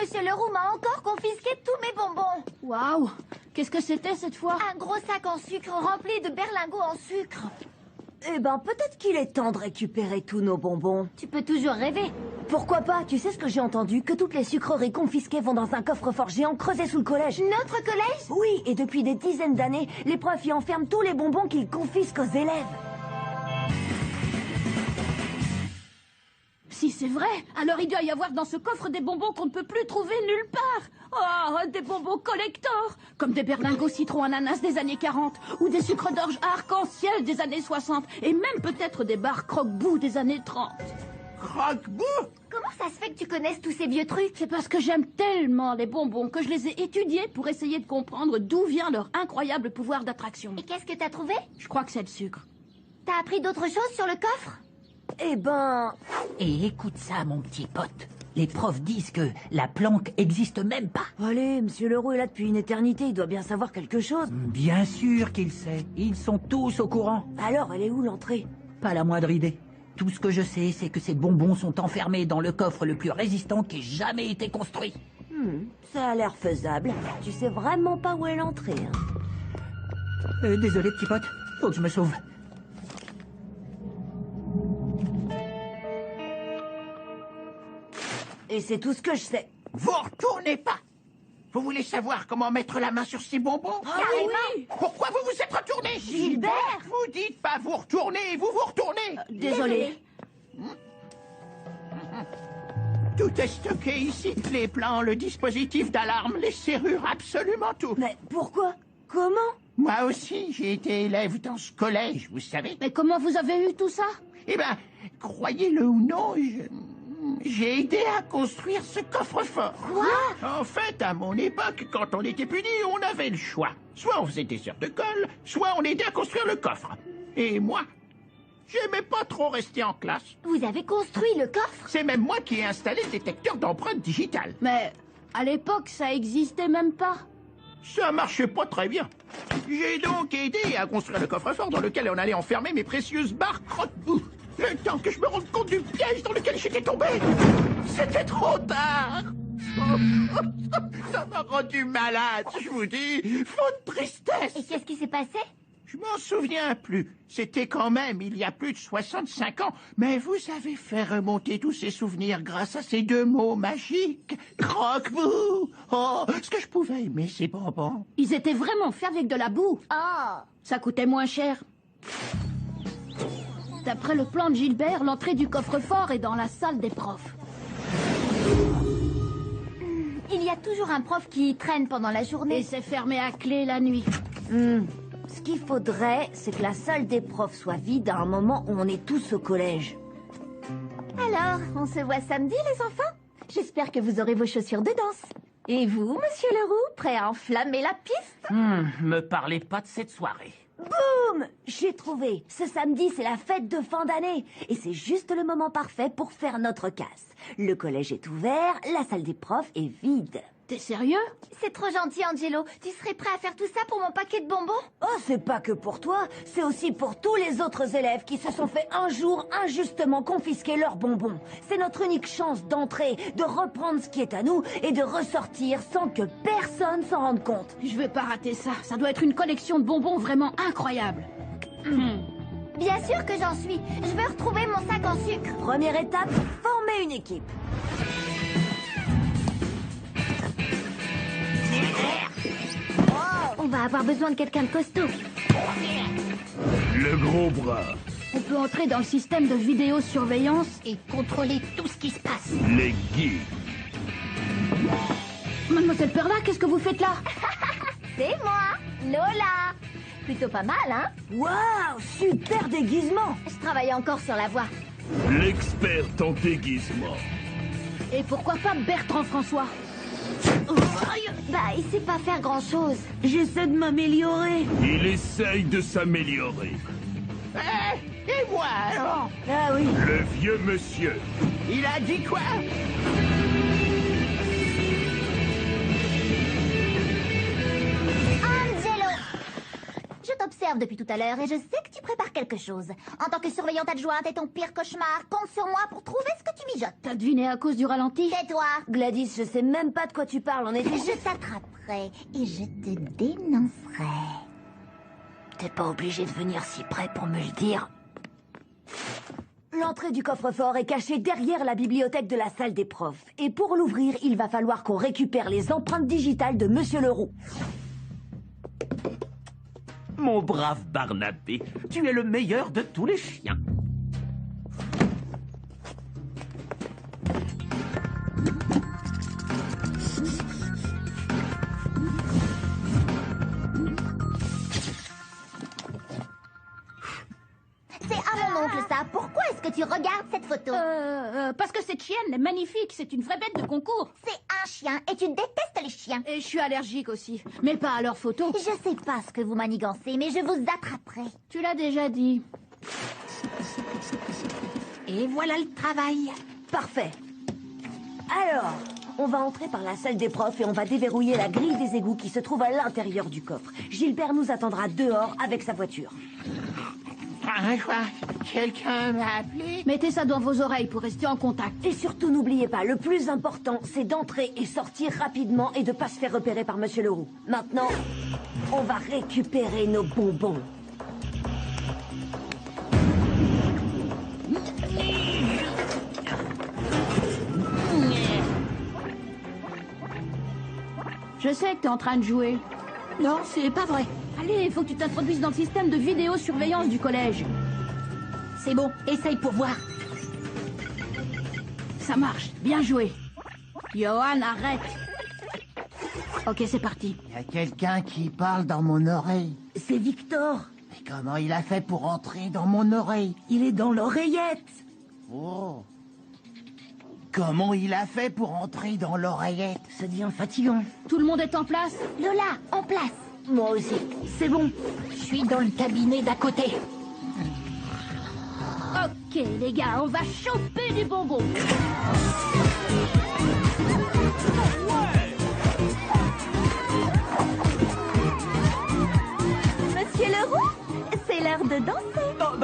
Monsieur Leroux m'a encore confisqué tous mes bonbons. Waouh! Qu'est-ce que c'était cette fois? Un gros sac en sucre rempli de berlingots en sucre. Eh ben, peut-être qu'il est temps de récupérer tous nos bonbons. Tu peux toujours rêver. Pourquoi pas? Tu sais ce que j'ai entendu? Que toutes les sucreries confisquées vont dans un coffre-fort géant creusé sous le collège. Notre collège? Oui, et depuis des dizaines d'années, les profs y enferment tous les bonbons qu'ils confisquent aux élèves. Si c'est vrai, alors il doit y avoir dans ce coffre des bonbons qu'on ne peut plus trouver nulle part. Oh, des bonbons collector, comme des berlingots citron ananas des années 40, ou des sucres d'orge arc-en-ciel des années 60, et même peut-être des barres croque-boue des années 30. Croque-boue? Comment ça se fait que tu connaisses tous ces vieux trucs? C'est parce que j'aime tellement les bonbons que je les ai étudiés pour essayer de comprendre d'où vient leur incroyable pouvoir d'attraction. Et qu'est-ce que t'as trouvé? Je crois que c'est le sucre. T'as appris d'autres choses sur le coffre? Eh ben... Et écoute ça, mon petit pote. Les profs disent que la planque existe même pas. Allez, Monsieur Leroux est là depuis une éternité, il doit bien savoir quelque chose. Bien sûr qu'il sait. Ils sont tous au courant. Alors, elle est où l'entrée? Pas la moindre idée. Tout ce que je sais, c'est que ces bonbons sont enfermés dans le coffre le plus résistant qui ait jamais été construit. Ça a l'air faisable. Tu sais vraiment pas où est l'entrée, hein? Désolé, petit pote. Faut que je me sauve. Et c'est tout ce que je sais. Vous retournez pas. Vous voulez savoir comment mettre la main sur ces bonbons? oui! Pourquoi vous vous êtes retourné? Gilbert! Vous dites pas vous retournez, vous vous retournez. Désolé. Tout est stocké ici. Les plans, le dispositif d'alarme, les serrures, absolument tout. Mais pourquoi? Comment? Moi aussi, j'ai été élève dans ce collège, vous savez. Mais comment vous avez eu tout ça? Eh ben, croyez-le ou non, j'ai aidé à construire ce coffre-fort. Quoi? En fait, à mon époque, quand on était puni, on avait le choix. Soit on faisait des heures de colle, soit on aidait à construire le coffre. Et moi, j'aimais pas trop rester en classe. Vous avez construit le coffre? C'est même moi qui ai installé le détecteur d'empreintes digitales. Mais à l'époque, ça existait même pas. Ça marchait pas très bien. J'ai donc aidé à construire le coffre-fort dans lequel on allait enfermer mes précieuses barres croque-boue. Le temps que je me rende compte du piège dans lequel j'étais tombé. C'était trop tard. Ça m'a rendu malade, je vous dis. Faute de tristesse. Et qu'est-ce qui s'est passé? Je m'en souviens plus. C'était quand même il y a plus de 65 ans. Mais vous avez fait remonter tous ces souvenirs grâce à ces deux mots magiques. Croque-boue. Oh, ce que je pouvais aimer ces bonbons. Ils étaient vraiment faits avec de la boue. Oh! Ça coûtait moins cher. D'après le plan de Gilbert, l'entrée du coffre-fort est dans la salle des profs. Il y a toujours un prof qui y traîne pendant la Et journée. c'est fermé à clé la nuit. Ce qu'il faudrait, c'est que la salle des profs soit vide à un moment où on est tous au collège. Alors, on se voit samedi, les enfants? J'espère que vous aurez vos chaussures de danse. Et vous, Monsieur Leroux, prêt à enflammer la piste? Me parlez pas de cette soirée. Boum! J'ai trouvé. Ce samedi, c'est la fête de fin d'année. Et c'est juste le moment parfait pour faire notre casse. Le collège est ouvert, la salle des profs est vide. T'es sérieux? C'est trop gentil, Angelo. Tu serais prêt à faire tout ça pour mon paquet de bonbons? Oh, c'est pas que pour toi, c'est aussi pour tous les autres élèves qui se sont fait un jour injustement confisquer leurs bonbons. C'est notre unique chance d'entrer, de reprendre ce qui est à nous et de ressortir sans que personne s'en rende compte. Je vais pas rater ça. Ça doit être une collection de bonbons vraiment incroyable. Bien sûr que j'en suis. Je veux retrouver mon sac en sucre. Première étape, former une équipe. On va avoir besoin de quelqu'un de costaud. Le gros bras, On peut entrer dans le système de vidéosurveillance. Et contrôler tout ce qui se passe. les geeks, Mademoiselle Perla, qu'est-ce que vous faites là? C'est moi, Lola. Plutôt pas mal, hein? Waouh, super déguisement. Je travaille encore sur la voix. l'expert en déguisement. Et pourquoi pas Bertrand François? Bah, il sait pas faire grand-chose. J'essaie de m'améliorer. Il essaye de s'améliorer. Et moi alors? Ah oui. Le vieux monsieur. Il a dit quoi? Angelo! Je t'observe depuis tout à l'heure et je sais que tu prépares quelque chose. En tant que surveillante adjointe et ton pire cauchemar, compte sur moi pour trouver ce que tu mijotes. T'as deviné à cause du ralenti? Tais-toi. Gladys, je sais même pas de quoi tu parles, on était Je t'attraperai et je te dénoncerai. T'es pas obligé de venir si près pour me le dire. L'entrée du coffre-fort est cachée derrière la bibliothèque de la salle des profs. Et pour l'ouvrir, il va falloir qu'on récupère les empreintes digitales de Monsieur Leroux. Mon brave Barnabé, tu es le meilleur de tous les chiens. C'est à mon oncle ça. Pourquoi est-ce que tu regardes cette photo? Parce que cette chienne est magnifique, c'est une vraie bête de concours. C'est un chien et tu détestes les chiens. Et je suis allergique aussi, mais pas à leurs photos. Je sais pas ce que vous manigancez, mais je vous attraperai. Tu l'as déjà dit. Et voilà le travail. Parfait. Alors, on va entrer par la salle des profs et on va déverrouiller la grille des égouts qui se trouve à l'intérieur du coffre. Gilbert nous attendra dehors avec sa voiture. Quoi? Quelqu'un m'a appelé? Mettez ça dans vos oreilles pour rester en contact. Et surtout, n'oubliez pas, le plus important, c'est d'entrer et sortir rapidement et de pas se faire repérer par Monsieur Leroux. Maintenant, on va récupérer nos bonbons. Je sais que t'es en train de jouer. Non, c'est pas vrai. Allez, il faut que tu t'introduises dans le système de vidéosurveillance du collège. C'est bon, essaye pour voir. Ça marche, bien joué. Johan, arrête. Ok, c'est parti. Il y a quelqu'un qui parle dans mon oreille. C'est Victor. Mais comment il a fait pour entrer dans mon oreille? Il est dans l'oreillette. Oh. Comment il a fait pour entrer dans l'oreillette? Ça devient fatigant. Tout le monde est en place? Lola, en place. Moi aussi. C'est bon. Je suis dans le cabinet d'à côté. Ok, les gars, on va choper du bonbon. Monsieur Leroux, c'est l'heure de danser. Oh,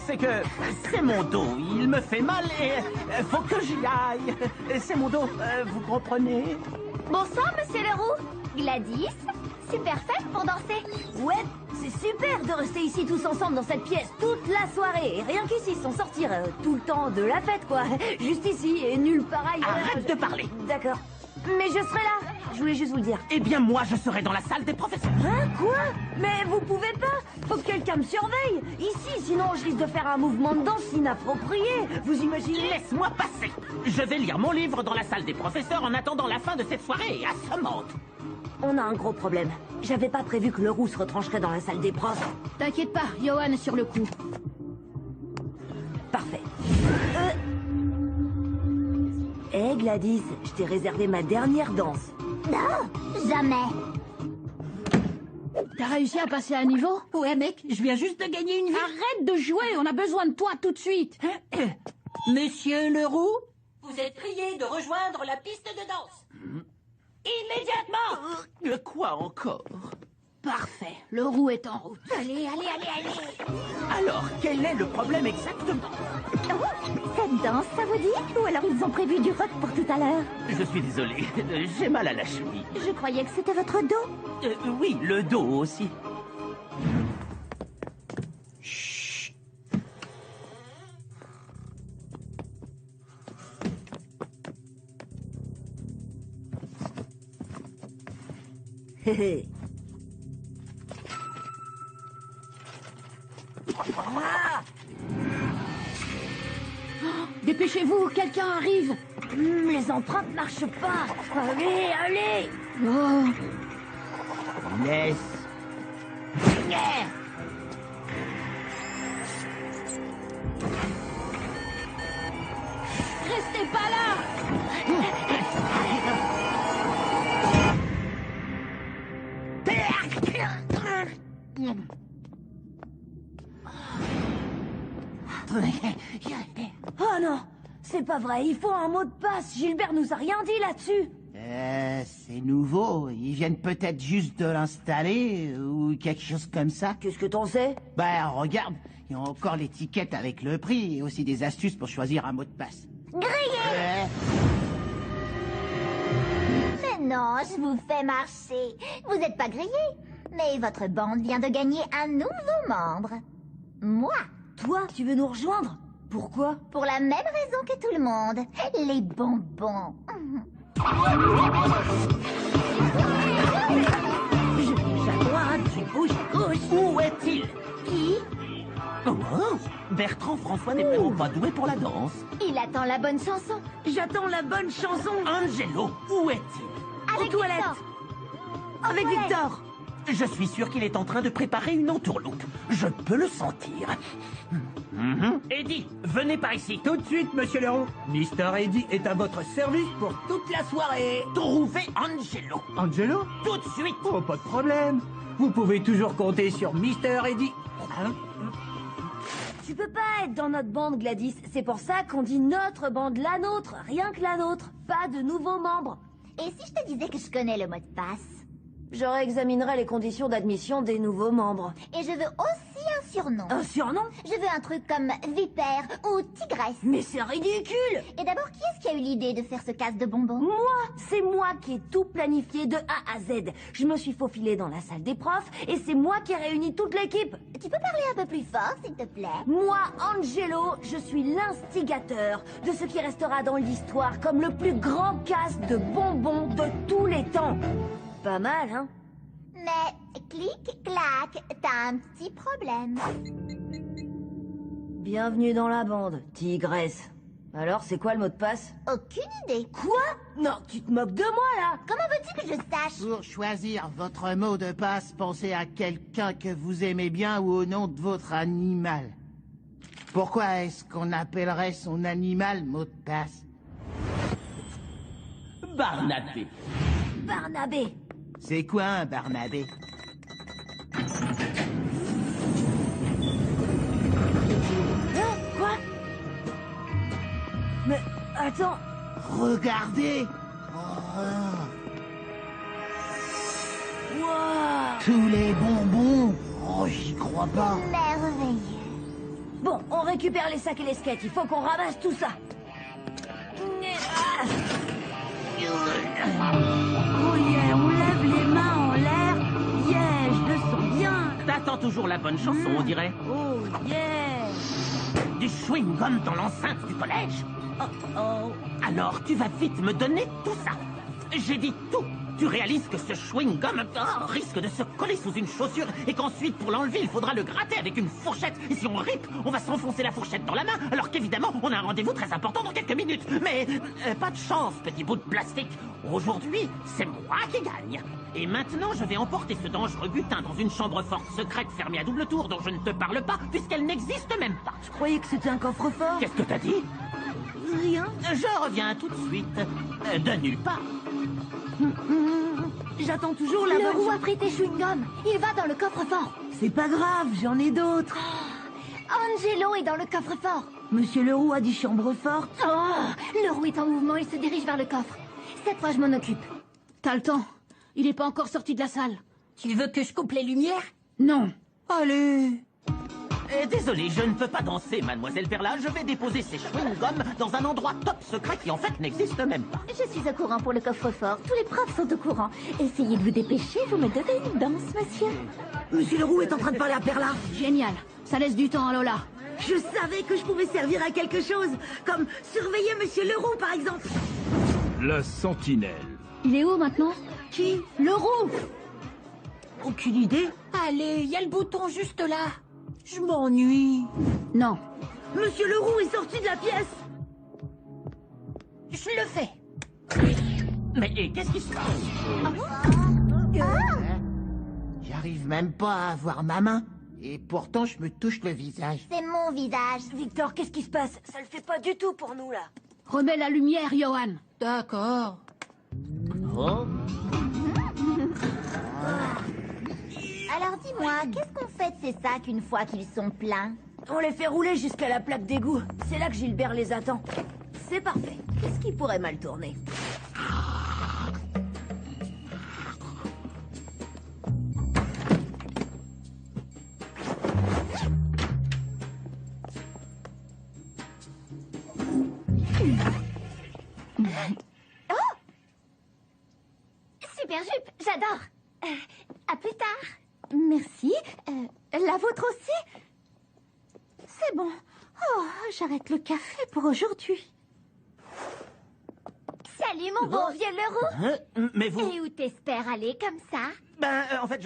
c'est que c'est mon dos. Il me fait mal et faut que j'y aille. C'est mon dos, vous comprenez? Bonsoir, Monsieur Leroux. Gladys, super fête pour danser. Ouais, c'est super de rester ici tous ensemble dans cette pièce toute la soirée. Et rien qu'ici, sans sortir tout le temps de la fête, quoi. Juste ici et nulle part ailleurs. Arrête de parler. D'accord. Mais je serai là. Je voulais juste vous le dire. Eh bien, moi, je serai dans la salle des professeurs. Hein? Quoi? Mais vous pouvez pas. Faut que quelqu'un me surveille. Ici, sinon je risque de faire un mouvement de danse inapproprié. Vous imaginez? Laisse-moi passer. Je vais lire mon livre dans la salle des professeurs en attendant la fin de cette soirée assommante. On a un gros problème. J'avais pas prévu que Leroux se retrancherait dans la salle des profs. T'inquiète pas, Johan est sur le coup. Parfait. Hé Gladys, je t'ai réservé ma dernière danse. Non, jamais. T'as réussi à passer un niveau? Ouais, mec, je viens juste de gagner une vie. Arrête de jouer, on a besoin de toi tout de suite. Monsieur Leroux, vous êtes prié de rejoindre la piste de danse. Immédiatement. Quoi encore? Parfait, le roux est en route. Allez, allez, allez, allez. Alors, quel est le problème exactement? Oh, cette danse, ça vous dit? Ou alors ils ont prévu du rock pour tout à l'heure? Je suis désolé, j'ai mal à la cheville. Je croyais que c'était votre dos. Oui, le dos aussi. Hé hé. Ah! Dépêchez-vous, quelqu'un arrive. Les empreintes marchent pas. Allez, allez. Oh, Laisse. restez pas là. Oh non, c'est pas vrai, il faut un mot de passe. Gilbert nous a rien dit là-dessus. C'est nouveau. Ils viennent peut-être juste de l'installer ou quelque chose comme ça. Qu'est-ce que t'en sais? Bah, regarde, Il y a encore l'étiquette avec le prix et aussi des astuces pour choisir un mot de passe. Grillé! Mais non, je vous fais marcher. Vous n'êtes pas grillé. Mais votre bande vient de gagner un nouveau membre. Moi. Toi, tu veux nous rejoindre? Pourquoi? Pour la même raison que tout le monde. Les bonbons. À droite, tu bouges à gauche. Où est-il? Qui? Oh, Bertrand François n'est vraiment pas doué pour la danse. Il attend la bonne chanson. J'attends la bonne chanson. Angelo, où est-il? Avec Aux toilettes. Victor. Avec toilettes. Victor. Je suis sûr qu'il est en train de préparer une entourloupe. Je peux le sentir. Eddie, venez par ici. Tout de suite, monsieur Leroux. Mister Eddy est à votre service pour toute la soirée. Trouvez Angelo. Angelo? Tout de suite. Oh, pas de problème. Vous pouvez toujours compter sur Mister Eddy. Tu peux pas être dans notre bande, Gladys. C'est pour ça qu'on dit notre bande, la nôtre. Rien que la nôtre. Pas de nouveaux membres. Et si je te disais que je connais le mot de passe? Je réexaminerai les conditions d'admission des nouveaux membres. Et je veux aussi un surnom. Un surnom? Je veux un truc comme Vipère ou Tigresse. Mais c'est ridicule! Et d'abord, qui est-ce qui a eu l'idée de faire ce casse de bonbons? Moi! C'est moi qui ai tout planifié de A à Z. Je me suis faufilée dans la salle des profs et c'est moi qui ai réuni toute l'équipe. Tu peux parler un peu plus fort, s'il te plaît? Moi, Angelo, je suis l'instigateur de ce qui restera dans l'histoire comme le plus grand casse de bonbons de tous les temps. Pas mal, hein? Mais, clic, clac, t'as un petit problème. Bienvenue dans la bande, tigresse. Alors, c'est quoi le mot de passe? Aucune idée. Quoi? Non, tu te moques de moi, là? Comment veux-tu que je sache? Pour choisir votre mot de passe, pensez à quelqu'un que vous aimez bien ou au nom de votre animal. Pourquoi est-ce qu'on appellerait son animal mot de passe? Barnabé. Barnabé. C'est quoi un Barnabé? Hein? Quoi? Mais, attends. Regardez! Wow. Tous les bonbons! Oh, j'y crois pas! Merveilleux. Bon, on récupère les sacs et les skates. Il faut qu'on ramasse tout ça. Ah. Oh yeah, on lève les mains en l'air. Yeah, je le sens bien. T'attends toujours la bonne chanson, on dirait. Oh yeah. Du chewing-gum dans l'enceinte du collège? Oh. Alors tu vas vite me donner tout ça. J'ai dit tout. Tu réalises que ce chewing-gum risque de se coller sous une chaussure et qu'ensuite, pour l'enlever, il faudra le gratter avec une fourchette. Et si on ripe, on va s'enfoncer la fourchette dans la main, alors qu'évidemment, on a un rendez-vous très important dans quelques minutes. Mais pas de chance, petit bout de plastique. Aujourd'hui, c'est moi qui gagne. Et maintenant, je vais emporter ce dangereux butin dans une chambre forte secrète fermée à double tour dont je ne te parle pas, puisqu'elle n'existe même pas. Je croyais que c'était un coffre-fort. Qu'est-ce que t'as dit? Rien. Je reviens tout de suite. De nulle part. J'attends toujours la Le bonne... roux a pris tes chewing-gums. Il va dans le coffre-fort. C'est pas grave, j'en ai d'autres. Angelo est dans le coffre-fort. Monsieur Leroux a dit chambre forte. Oh, le roux est en mouvement, il se dirige vers le coffre. Cette fois, je m'en occupe. T'as le temps. Il est pas encore sorti de la salle. Tu veux que je coupe les lumières? Non. Allez. Désolé, je ne peux pas danser, mademoiselle Perla. Je vais déposer ces chewing-gums dans un endroit top secret qui en fait n'existe même pas. Je suis au courant pour le coffre-fort. Tous les profs sont au courant. Essayez de vous dépêcher, vous me devez une danse, monsieur. Monsieur Leroux est en train de parler à Perla. Génial. Ça laisse du temps à Lola. Je savais que je pouvais servir à quelque chose. Comme surveiller Monsieur Leroux, par exemple. La sentinelle. Il est où maintenant? Qui? Le roux. Aucune idée. Allez, il y a le bouton juste là. Je m'ennuie. Non. Monsieur Leroux est sorti de la pièce. Je le fais. Mais qu'est-ce qui se passe? J'arrive même pas à voir ma main. Et pourtant, je me touche le visage. C'est mon visage. Victor, qu'est-ce qui se passe? Ça le fait pas du tout pour nous, là. Remets la lumière, Johan. D'accord. Oh. Alors dis-moi, qu'est-ce qu'on fait de ces sacs une fois qu'ils sont pleins? On les fait rouler jusqu'à la plaque d'égout. C'est là que Gilbert les attend. C'est parfait. Qu'est-ce qui pourrait mal tourner? Super jupe, j'adore. À plus tard. Merci. La vôtre aussi? C'est bon. Oh, j'arrête le café pour aujourd'hui. Salut, mon bon vieux Leroux. Mais vous... Et où t'espères aller comme ça? En fait,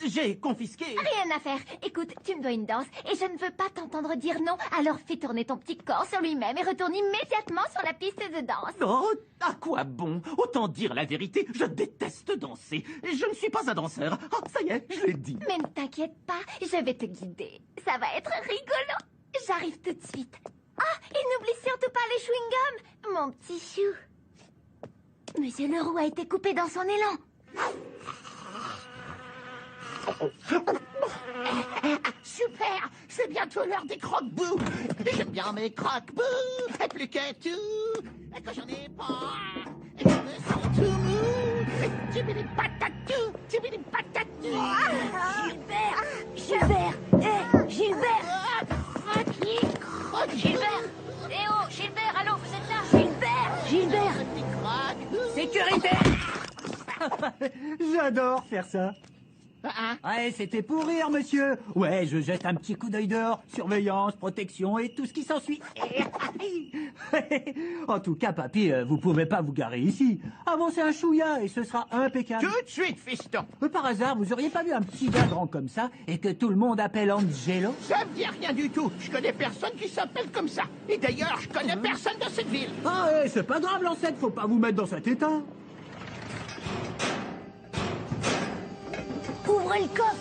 j'ai confisqué... Rien à faire. Écoute, tu me dois une danse et je ne veux pas t'entendre dire non. Alors fais tourner ton petit corps sur lui-même et retourne immédiatement sur la piste de danse. Oh, à quoi bon? Autant dire la vérité, je déteste danser. Je ne suis pas un danseur. Oh, ça y est, je l'ai dit. Mais ne t'inquiète pas, je vais te guider. Ça va être rigolo. J'arrive tout de suite. Ah, et n'oublie surtout pas les chewing-gums, mon petit chou. Monsieur Leroux a été coupé dans son élan. Super! C'est bientôt l'heure des croque-bouts! J'aime bien mes croque-bouts! Et plus que tout! Et quand j'en ai pas! Et je me sens tout mou! Tibili patatou! Tibili patatou! Gilbert! Gilbert! Hé, Gilbert! Gilbert! Eh oh, Gilbert, allô, vous êtes là? Gilbert! Sécurité! J'adore faire ça. Ouais, c'était pour rire, monsieur. Ouais, je jette un petit coup d'œil dehors. Surveillance, protection et tout ce qui s'ensuit. En tout cas, papy, vous pouvez pas vous garer ici. Avancez un chouïa et ce sera impeccable. Tout de suite, fiston! Par hasard, vous auriez pas vu un petit gars grand comme ça et que tout le monde appelle Angelo? Ça me dit rien du tout. Je connais personne qui s'appelle comme ça. Et d'ailleurs, je connais personne dans cette ville. Ah ouais, c'est pas grave, l'ancêtre, faut pas vous mettre dans cet état. Ouvrez le coffre!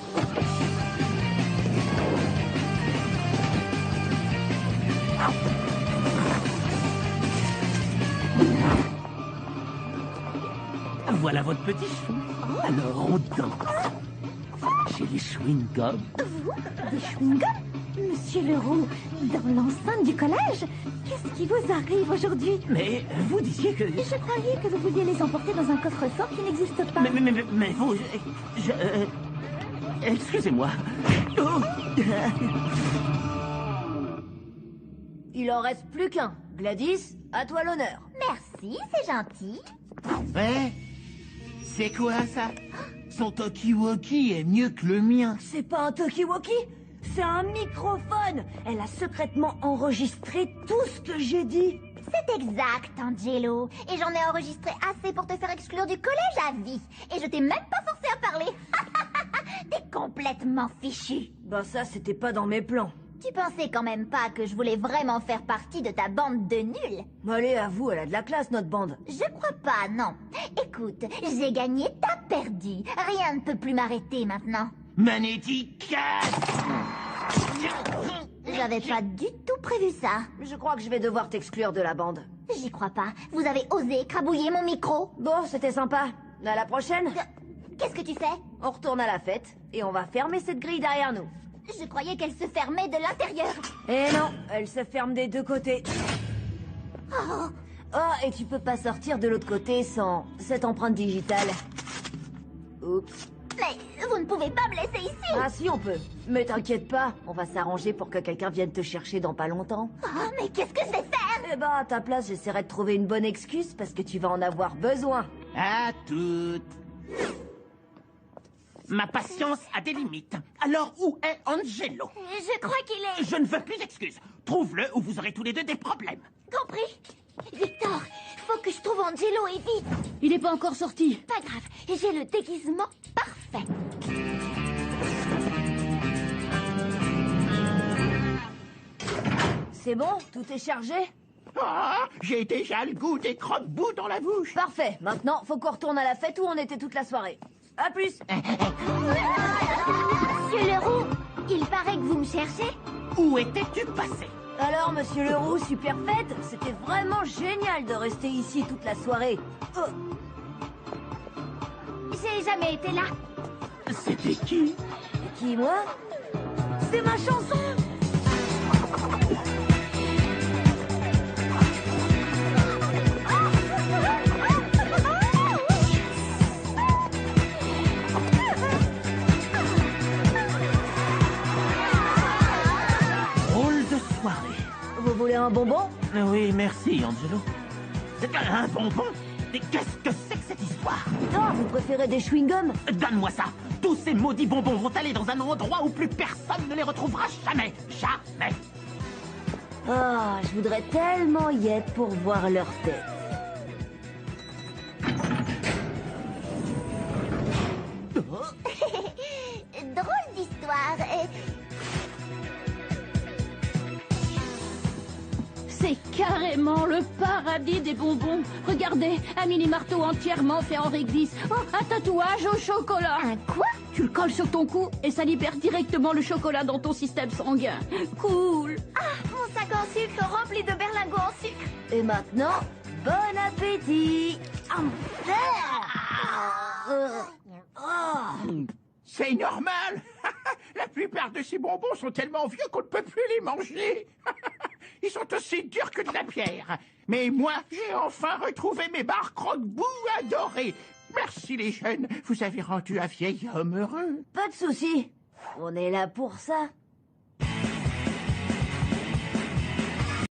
Voilà votre petit chou. Alors, on danse. J'ai les chewing-gums. Des chewing-gums? Monsieur Leroux, dans l'enceinte du collège? Qu'est-ce qui vous arrive aujourd'hui? Mais vous disiez que... Je croyais que vous vouliez les emporter dans un coffre-fort qui n'existe pas. Mais vous... Excusez-moi. Oh. Il en reste plus qu'un. Gladys, à toi l'honneur. Merci, c'est gentil. Ouais? C'est quoi ça? Son talkie-walkie est mieux que le mien. C'est pas un talkie-walkie, c'est un microphone. Elle a secrètement enregistré tout ce que j'ai dit. C'est exact, Angelo. Et j'en ai enregistré assez pour te faire exclure du collège à vie. Et je t'ai même pas forcé à parler. T'es complètement fichu. Ben ça, c'était pas dans mes plans. Tu pensais quand même pas que je voulais vraiment faire partie de ta bande de nuls? Allez, avoue, elle a de la classe, notre bande. Je crois pas, non. Écoute, j'ai gagné, t'as perdu. Rien ne peut plus m'arrêter maintenant. Magnétique! J'avais pas du tout prévu ça. Je crois que je vais devoir t'exclure de la bande. J'y crois pas. Vous avez osé écrabouiller mon micro. Bon, c'était sympa. À la prochaine. Qu'est-ce que tu fais? On retourne à la fête et on va fermer cette grille derrière nous. Je croyais qu'elle se fermait de l'intérieur. Eh non, elle se ferme des deux côtés. Oh, et tu peux pas sortir de l'autre côté sans cette empreinte digitale. Oups. Mais vous ne pouvez pas me laisser ici. Ah si, on peut. Mais t'inquiète pas, on va s'arranger pour que quelqu'un vienne te chercher dans pas longtemps. Oh, mais qu'est-ce que je vais faire? Eh ben, à ta place, j'essaierai de trouver une bonne excuse parce que tu vas en avoir besoin. À toutes. Ma patience a des limites. Alors, où est Angelo? Je crois qu'il est... Je ne veux plus d'excuses. Trouve-le ou vous aurez tous les deux des problèmes. Compris? Victor, faut que je trouve Angelo et vite. Il n'est pas encore sorti. Pas grave, j'ai le déguisement parfait. C'est bon? Tout est chargé? Ah, j'ai déjà le goût des croque-bouts dans la bouche. Parfait. Maintenant, faut qu'on retourne à la fête où on était toute la soirée. À plus. Monsieur Leroux, il paraît que vous me cherchez. Où étais-tu passé? Alors, monsieur Leroux, super fête. C'était vraiment génial de rester ici toute la soirée. Oh, J'ai jamais été là. C'était qui? qui, moi? C'est ma chanson. Vous voulez un bonbon? Oui, merci, Angelo. C'est un bonbon? Mais qu'est-ce que c'est que cette histoire? Ah, vous préférez des chewing-gums? Donne-moi ça. Tous ces maudits bonbons vont aller dans un endroit où plus personne ne les retrouvera jamais. Jamais. Ah, je voudrais tellement y être pour voir leur tête. Drôle d'histoire. C'est carrément le paradis des bonbons. Regardez, un mini-marteau entièrement fait en réglisse. Oh, un tatouage au chocolat. Un quoi? Tu le colles sur ton cou et ça libère directement le chocolat dans ton système sanguin. Cool. Ah, mon sac en sucre rempli de berlingots en sucre. Et maintenant, bon appétit! C'est normal. La plupart de ces bonbons sont tellement vieux qu'on ne peut plus les manger. Ils sont aussi durs que de la pierre. Mais moi, j'ai enfin retrouvé mes barres croque-boue adorées. Merci les jeunes, vous avez rendu un vieil homme heureux. Pas de souci. On est là pour ça.